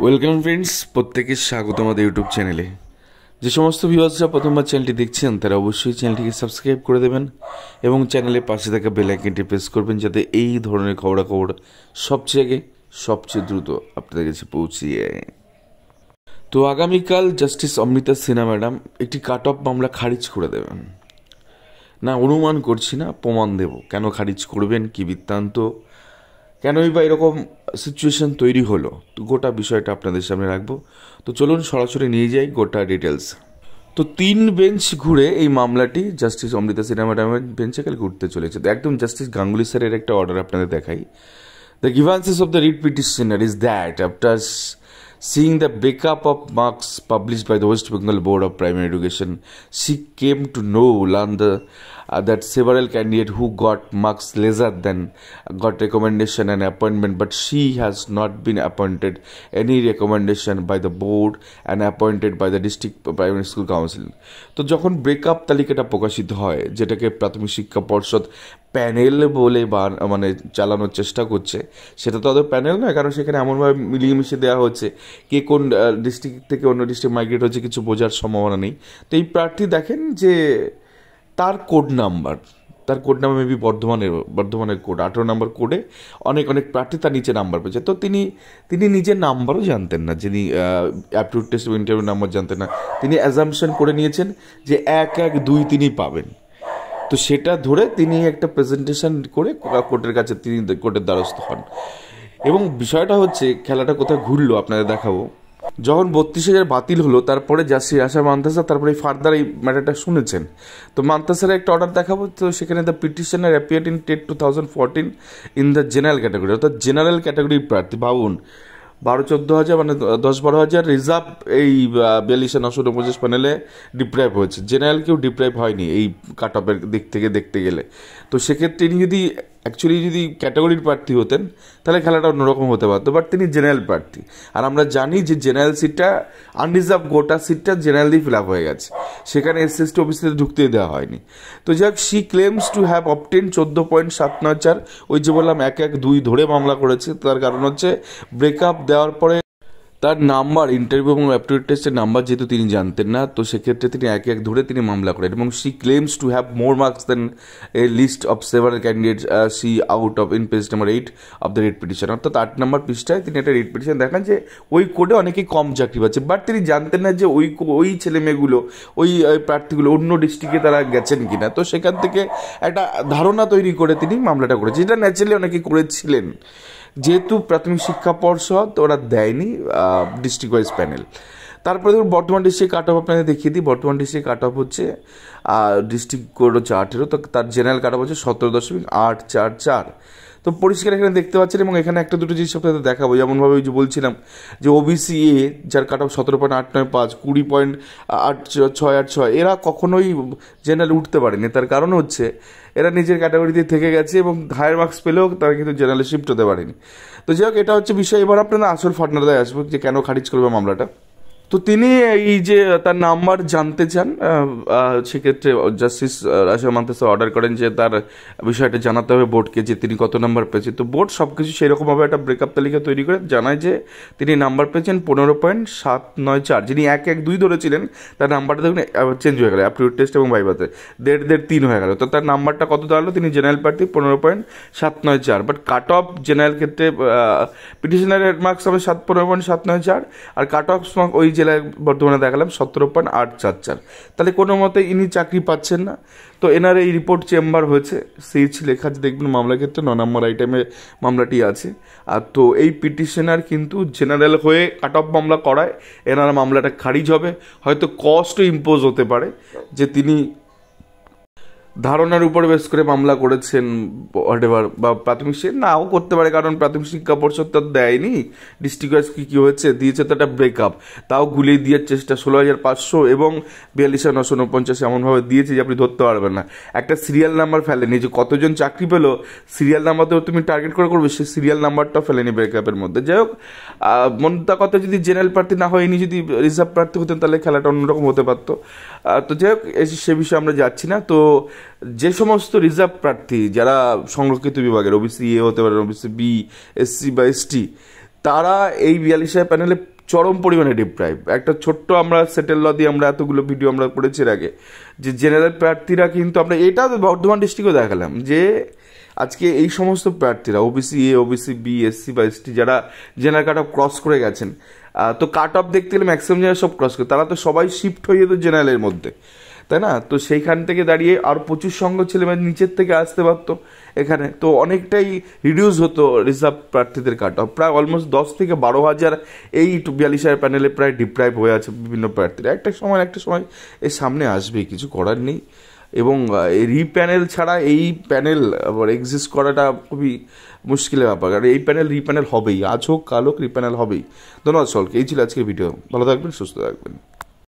Welcome friends, প্রত্যেকের স্বাগত আমাদের ইউটিউব চ্যানেলে। যে সমস্ত ভিউয়ার্সরা প্রথমবার চ্যানেলটি দেখছেন তারা অবশ্যই চ্যানেলটিকে সাবস্ক্রাইব করে দেবেন এবং চ্যানেলের পাশে থাকা বেল আইকনটি প্রেস করবেন যাতে এই ধরনের খবরাখবর সবচেয়ে দ্রুত আপনাদের কাছে পৌঁছে যায়। তো আগামীকাল জাস্টিস অমৃতা সিনহা ম্যাডাম একটি কাট অফ মামলা খারিজ করে দেবেন। না অনুমান করছি না, প্রমাণ দেব কেন খারিজ করবেন, কি বৃত্তান্ত, কেনই বা এরকম সিচুয়েশন তৈরি হলো। তো গোটা বিষয়টা আপনাদের সামনে রাখবো। তো চলুন সরাসরি নিয়ে যাই গোটা ডিটেলস। তো 3 বেঞ্চ ঘুরে এই মামলাটি জাস্টিস অমৃতা সিনহা ম্যাডামের বেঞ্চে কাল ঘুরতে চলেছে। তো একদম জাস্টিস গাঙ্গুলি স্যারের একটা অর্ডার আপনাদের দেখাই। The grievances of the writ petitioner is that after seeing the breakup of marks published by the West Bengal Board of Primary Education, she came to learn that several candidates who got marks lesser than got recommendation and appointment, but she has not been appointed any recommendation by the board and appointed by the district primary school council. তো যখন breakup তালিকাটা প্রকাশিত হয়, যেটাকে প্রাথমিক শিক্ষা পর্ষদ panel বলে মানে চালানোর চেষ্টা করছে, সেটা তো আদৌ প্যানেল নয়, কারণ সেখানে এমনভাবে মিলিয়ে মিশিয়ে দেওয়া হচ্ছে কে কোন ডিস্ট্রিক্ট থেকে অন্য ডিস্ট্রিক্ট মাইগ্রেট হচ্ছে কিছু বোঝার সম্ভাবনা নেই। তো এই প্রার্থী দেখেন যে তার কোড নাম্বার মেবি বর্ধমানের কোড 18 নম্বর কোডে অনেক প্রার্থী তার নিচে নাম্বার পেয়েছে। তো তিনি নিজের নাম্বারও জানতেন না, যিনি অ্যাপটিটিউড টেস্ট ইন্টারভিউ নাম্বার জানতেন না। তিনি অ্যাজাম্পশন করে নিয়েছেন যে 1-1-2 তিনি পাবেন। তো সেটা ধরে তিনি একটা প্রেজেন্টেশন করে কোর্টের কাছে তিনি কোর্টের দ্বারস্থ হন। এবং বিষয়টা হচ্ছে খেলাটা কোথায় ঘুরলো আপনাদের দেখাবো। যখন 32,000 বাতিল হলো, তারপরে জাস্টিস আশা মান্তাসা তারপরে ফার্দার এই ম্যাটারটা শুনেছেন। তো মান্তাসার একটা অর্ডার দেখাবো। তো সেখানে the petitioner appeared in TET 2014 in the general category, অর্থাৎ জেনারেল ক্যাটাগরির প্রার্থী। ভাবুন 12-14 হাজার মানে 10-12 হাজার রিজার্ভ এই 42,949 প্যানেলে ডিপ্রাইভ হয়েছে। জেনারেল কেউ ডিপ্রাইভ হয়নি এই কাট অফের দিক থেকে দেখতে গেলে। তো সেক্ষেত্রে তিনি যদি ক্যাটাগরির প্রার্থী হতেন তাহলে খেলাটা অন্যরকম হতে পারতো, বাট তিনি জেনারেল প্রার্থী। আর আমরা জানি যে জেনারেল সিটটা আনরিজার্ভ, গোটা সিটটা জেনারেল দিয়ে ফিল আপ হয়ে গেছে, সেখানে এসএসটি অফিসে ঢুকতে দেওয়া হয়নি। তো যাক, she claims to have obtain 14.794, ওই যে বললাম 1-1-2 ধরে মামলা করেছে। তার কারণ হচ্ছে ব্রেকআপ দেওয়ার পরে তার নাম্বার, ইন্টারভিউ এবং অ্যাপটিটিউড টেস্টের নাম্বার যেহেতু তিনি জানতেন না, তো সেক্ষেত্রে তিনি 1-1 ধরে তিনি মামলা করেন। এবং she claims to have more marks than a list of several candidates see out of in page number 8 of the writ petition. অর্থাৎ 8 নম্বর পৃষ্ঠায় তিনি একটা রিট পিটিশন দেখান যে ওই কোডে অনেকেই কম চাকরি পাচ্ছে, বাট তিনি জানতেন না যে ওই ছেলেমেয়েগুলো, ওই প্রার্থীগুলো অন্য ডিস্ট্রিক্টে তারা গেছেন কিনা। তো সেখান থেকে একটা ধারণা তৈরি করে তিনি মামলাটা করেছেন, যেটা ন্যাচারালি অনেকে করেছিলেন, যেহেতু প্রাথমিক শিক্ষা পর্ষদ ওরা দেয়নি ডিস্ট্রিক্ট ওয়াইজ প্যানেল। তারপরে ধরুন বর্ধমান ডিস্ট্রিক্ট কাট অফ আপনাদের দেখিয়ে দিই। বর্ধমান ডিস্ট্রিক্ট কাট অফ হচ্ছে ডিস্ট্রিক্ট কোড হচ্ছে 18, তো তার জেনারেল কাট অফ হচ্ছে 17.844। তো পরিষ্কার এখানে দেখতে পাচ্ছেন। এবং এখানে একটা দুটো জিনিস আপনাদের দেখাবো, যেমনভাবে ওই যে বলছিলাম যে ওবিসি এ যার কাট অফ 17.895, 20.8686, এরা কখনোই জেনারেল উঠতে পারেনি। তার কারণ হচ্ছে এরা নিজের ক্যাটাগরিতে থেকে গেছে এবং হায়ার মার্কস পেলেও তারা কিন্তু জেনারেলে শিফট হতে পারেনি। তো যাই হোক, এটা হচ্ছে বিষয়। এবার আপনারা আসল ফাটনাদায় আসবো যে কেন খারিজ করবে মামলাটা। তো তিনি এই যে তার নাম্বার জানতে চান, সেক্ষেত্রে জাস্টিস আশা মান্তাসা অর্ডার করেন যে তার বিষয়টা জানাতে হবে বোর্ডকে যে তিনি কত নাম্বার পেয়েছে। তো বোর্ড সব কিছু সেরকমভাবে একটা ব্রেকআপ তালিকা তৈরি করে জানায় যে তিনি নাম্বার পেয়েছেন 15.794। যিনি 1-1-2 ধরেছিলেন তার নাম্বারটা দেখুন চেঞ্জ হয়ে গেল, অ্যাপটিটিউড টেস্ট এবং ভাইভাতে 1.5-3 হয়ে গেল। তো তার নাম্বারটা কত দাঁড়ালো? তিনি জেনারেল প্রার্থী 15.794, বাট কাট অফ জেনারেল ক্ষেত্রে পিটিশনারের মার্কস হবে 15.794, আর কাট অফ ওই জেলায় বর্তমানে দেখালাম 17.844। তাহলে কোনো মতে ইনি চাকরি পাচ্ছেন না। তো এনার এই রিপোর্ট চেম্বার হয়েছে, সিএইচ লেখা আছে দেখবেন মামলার ক্ষেত্রে 9 নম্বর আইটেমে মামলাটি আছে। আর তো এই পিটিশনার কিন্তু জেনারেল হয়ে কাট অফ মামলা করায় এনার মামলাটা খারিজ হবে। হয়তো কস্টও ইম্পোজ হতে পারে যে তিনি ধারণার উপর বেস করে মামলা করেছেন হোয়াটএভার, বা প্রাথমিক শিক্ষা নাও করতে পারে, কারণ প্রাথমিক শিক্ষা পর্ষদ তো দেয়নি ডিস্ট্রিক্ট ওয়াইজ কী হয়েছে, দিয়েছে তো একটা ব্রেকআপ, তাও গুলিয়ে দেওয়ার চেষ্টা 16,500 এবং 42,949 এমনভাবে দিয়েছে যে আপনি ধরতে পারবেন না। একটা সিরিয়াল নাম্বার ফেলেনি, যে কতজন চাকরি পেলো সিরিয়াল নাম্বার তো তুমি টার্গেট করে করবে, সেই সিরিয়াল নাম্বারটাও ফেলেনি ব্রেকআপের মধ্যে। যাই হোক, মনটা কথা যদি জেনারেল প্রার্থী না হয়, ইনি যদি রিজার্ভ প্রার্থী হতেন তাহলে খেলাটা অন্যরকম হতে পারতো। তো যাই হোক, সে বিষয়ে আমরা যাচ্ছি না। তো যে সমস্ত রিজার্ভ প্রার্থী যারা সংরক্ষিত বিভাগের, ওবিসি এ হতে পারে, ওবিসি বি, এসসি বা এসটি, তারা এই 42 প্যানেলে চরম পরিমাণে ডিপ্রাইভ। একটা ছোট্ট আমরা সেটেল ল দিয়ে আমরা এতগুলো ভিডিও আমরা করেছি এর আগে, যে জেনারেল প্রার্থীরা কিন্তু আমরা এটা বর্ধমান ডিস্ট্রিক্টও দেখালাম যে আজকে এই সমস্ত প্রার্থীরা OBC A, OBC B, SC বা এসটি যারা জেনারেল কাট অফ ক্রস করে গেছেন, তো কাট অফ দেখতে গেলে ম্যাক্সিমাম যারা সব ক্রস করে, তারা তো সবাই শিফট হয়ে যেত জেনারেলের মধ্যে, তাই না? তো সেইখান থেকে দাঁড়িয়ে আর প্রচুর সংখ্যক ছেলেমেয়ে নিচের থেকে আসতে পারতো এখানে, তো অনেকটাই রিডিউস হতো রিজার্ভ প্রার্থীদের কাট অফ। প্রায় অলমোস্ট 10 থেকে 12,000 এই 42 প্যানেলে প্রায় ডিপ্রাইভ হয়ে আছে বিভিন্ন প্রার্থীরা। একটা সময় এর সামনে আসবেই, কিছু করার নেই। এবং এই রিপ্যানেল ছাড়া এই প্যানেল আবার এক্সিস্ট করাটা খুবই মুশকিলের ব্যাপার, কারণ এই প্যানেল রিপ্যানেল হবেই, আজ হোক কাল হোক রিপ্যানেল হবেই। ধন্যবাদ সকলকে, এই ছিল আজকের ভিডিও। ভালো থাকবেন, সুস্থ থাকবেন।